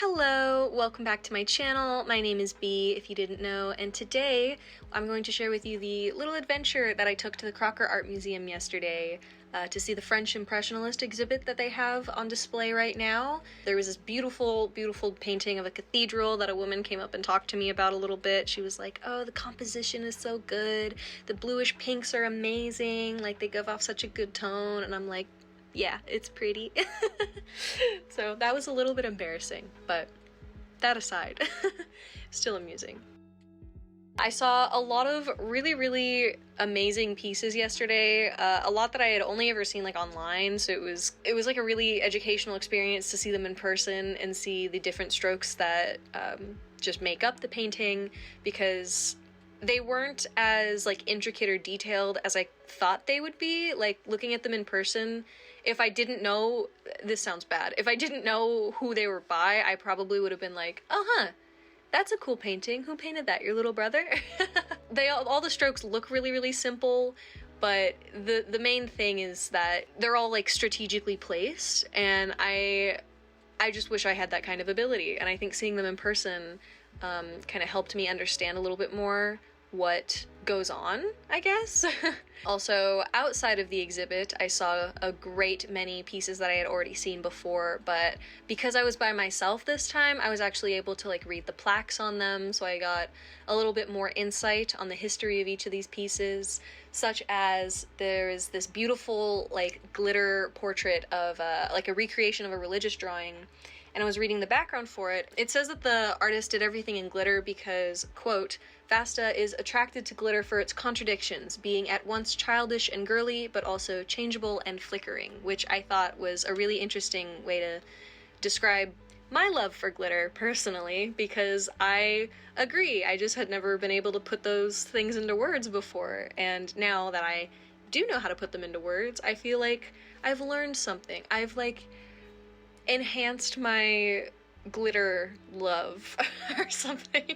Hello, welcome back to my channel. My name is Bee, if you didn't know, and today I'm going to share with you the little adventure that I took to the Crocker Art Museum yesterday to see the French Impressionist exhibit that they have on display right now. There was this beautiful, beautiful painting of a cathedral that a woman came up and talked to me about a little bit. She was like, oh, the composition is so good, the bluish pinks are amazing, like they give off such a good tone, and I'm like, yeah, it's pretty. So that was a little bit embarrassing, but that aside, still amusing. I saw a lot of really amazing pieces yesterday, a lot that I had only ever seen like online, so it was like a really educational experience to see them in person and see the different strokes that just make up the painting, because they weren't as like intricate or detailed as I thought they would be. Like, looking at them in person, if I didn't know, this sounds bad, if I didn't know who they were by, I probably would have been like, oh huh, that's a cool painting, who painted that, your little brother? All the strokes look really simple, but the main thing is that they're all like strategically placed, and I just wish I had that kind of ability, and I think seeing them in person kind of helped me understand a little bit more what goes on, I guess. Also, outside of the exhibit, I saw a great many pieces that I had already seen before, but because I was by myself this time, I was actually able to like read the plaques on them, so I got a little bit more insight on the history of each of these pieces, such as there's this beautiful like glitter portrait of like a recreation of a religious drawing. And I was reading the background for it. It says that the artist did everything in glitter because, quote, Vasta is attracted to glitter for its contradictions, being at once childish and girly, but also changeable and flickering, which I thought was a really interesting way to describe my love for glitter, personally, because I agree, I just had never been able to put those things into words before, and now that I do know how to put them into words, I feel like I've learned something. I've, like, enhanced my glitter love or something.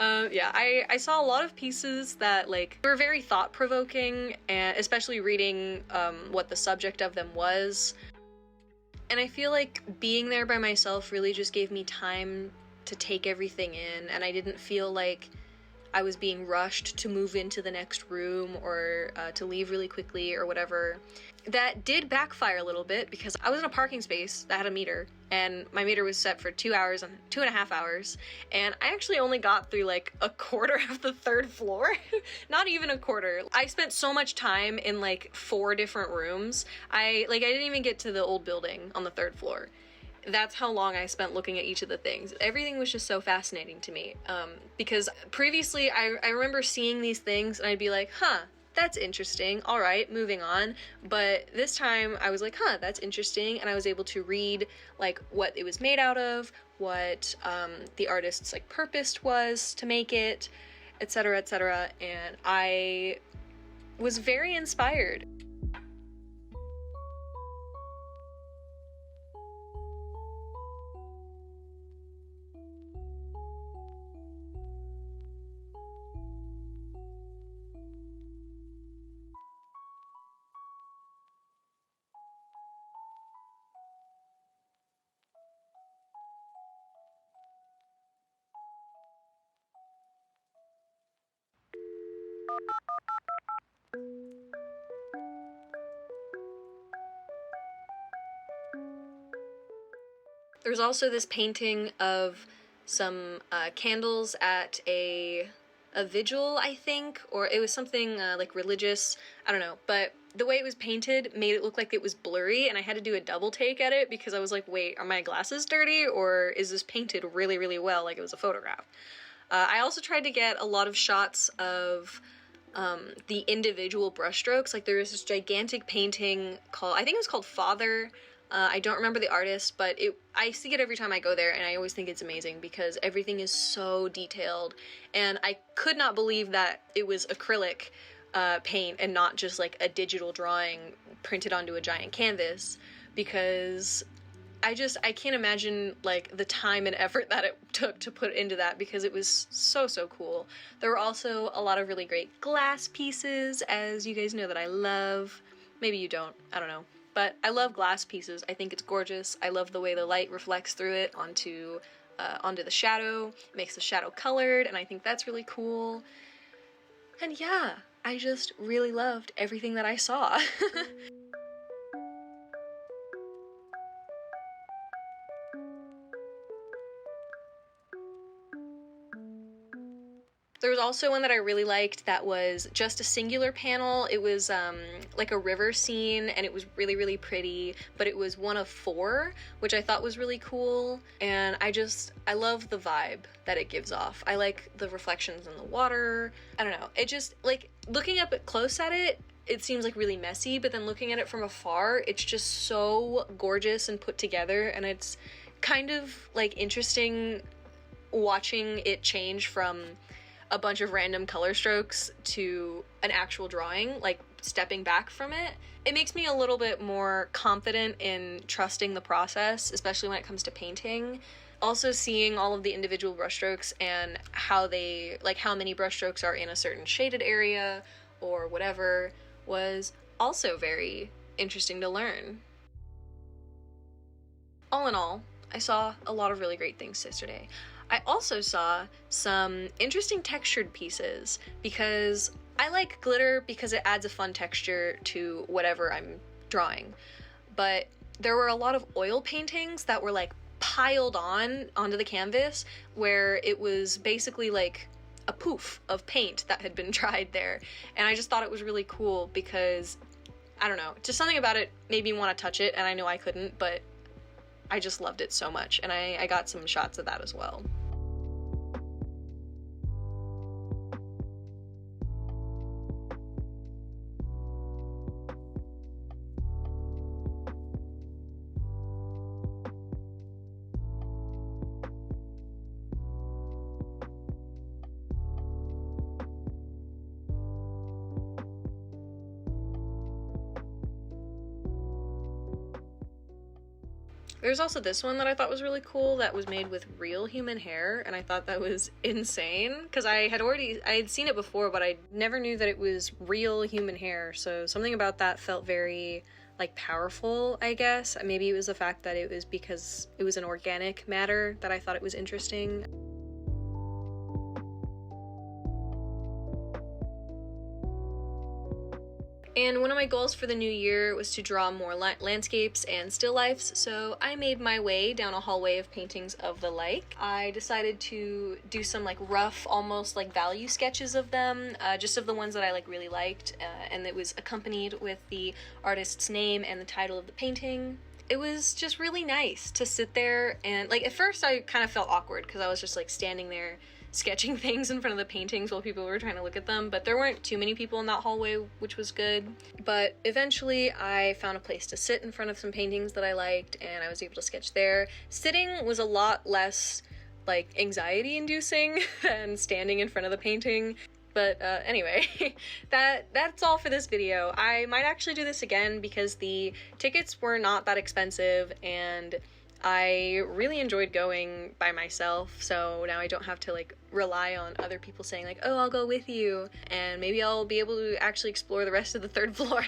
Yeah, I saw a lot of pieces that like were very thought-provoking, and especially reading what the subject of them was. And I feel like being there by myself really just gave me time to take everything in, and I didn't feel like I was being rushed to move into the next room or to leave really quickly or whatever. That did backfire a little bit because I was in a parking space that had a meter, and my meter was set for 2 hours and 2.5 hours, and I actually only got through like a quarter of the third floor. Not even a quarter. I spent so much time in like 4 different rooms. I didn't even get to the old building on the 3rd floor. That's how long I spent looking at each of the things. Everything was just so fascinating to me, because previously I remember seeing these things and I'd be like, huh, that's interesting, all right, moving on. But this time I was like, huh, that's interesting, and I was able to read like what it was made out of, what the artist's like purpose was to make it, etc., and I was very inspired. There's also this painting of some candles at a vigil, I think, or it was something like religious, I don't know, but the way it was painted made it look like it was blurry, and I had to do a double take at it because I was like, wait, are my glasses dirty, or is this painted really well like it was a photograph? I also tried to get a lot of shots of the individual brushstrokes. Like, there was this gigantic painting called, I think it was called Father. I don't remember the artist, but I see it every time I go there, and I always think it's amazing because everything is so detailed, and I could not believe that it was acrylic paint and not just like a digital drawing printed onto a giant canvas, because I can't imagine like the time and effort that it took to put into that, because it was so cool. There were also a lot of really great glass pieces, as you guys know that I love. Maybe you don't, I don't know. But I love glass pieces. I think it's gorgeous. I love the way the light reflects through it onto the shadow. It makes the shadow colored, and I think that's really cool. And yeah, I just really loved everything that I saw. There was also one that I really liked that was just a singular panel. It was like a river scene, and it was really, really pretty, but it was one of 4, which I thought was really cool, and I love the vibe that it gives off. I like the reflections in the water. I don't know, it just, like, looking up close at it, it seems like really messy, but then looking at it from afar, it's just so gorgeous and put together, and it's kind of, like, interesting watching it change from a bunch of random color strokes to an actual drawing, like stepping back from it. It makes me a little bit more confident in trusting the process, especially when it comes to painting. Also seeing all of the individual brushstrokes and how many brushstrokes are in a certain shaded area or whatever was also very interesting to learn. All in all, I saw a lot of really great things yesterday. I also saw some interesting textured pieces because I like glitter because it adds a fun texture to whatever I'm drawing. But there were a lot of oil paintings that were like piled onto the canvas where it was basically like a poof of paint that had been dried there. And I just thought it was really cool because, I don't know, just something about it made me want to touch it, and I know I couldn't, but I just loved it so much, and I got some shots of that as well. There's also this one that I thought was really cool that was made with real human hair, and I thought that was insane because I had seen it before, but I never knew that it was real human hair, so something about that felt very, like, powerful, I guess. Maybe it was the fact that it was because it was an organic matter that I thought it was interesting. And one of my goals for the new year was to draw more landscapes and still lifes, so I made my way down a hallway of paintings of the like. I decided to do some like rough, almost like value sketches of them, just of the ones that I like really liked, and it was accompanied with the artist's name and the title of the painting. It was just really nice to sit there and, like, at first I kind of felt awkward because I was just like standing there sketching things in front of the paintings while people were trying to look at them, but there weren't too many people in that hallway, which was good. But eventually I found a place to sit in front of some paintings that I liked, and I was able to sketch there. Sitting was a lot less, like, anxiety inducing than standing in front of the painting. But anyway, that's all for this video. I might actually do this again because the tickets were not that expensive, and I really enjoyed going by myself, so now I don't have to, like, rely on other people saying, like, oh, I'll go with you, and maybe I'll be able to actually explore the rest of the 3rd floor.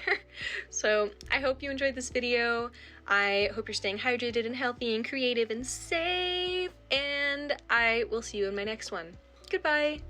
So I hope you enjoyed this video. I hope you're staying hydrated and healthy and creative and safe, and I will see you in my next one. Goodbye!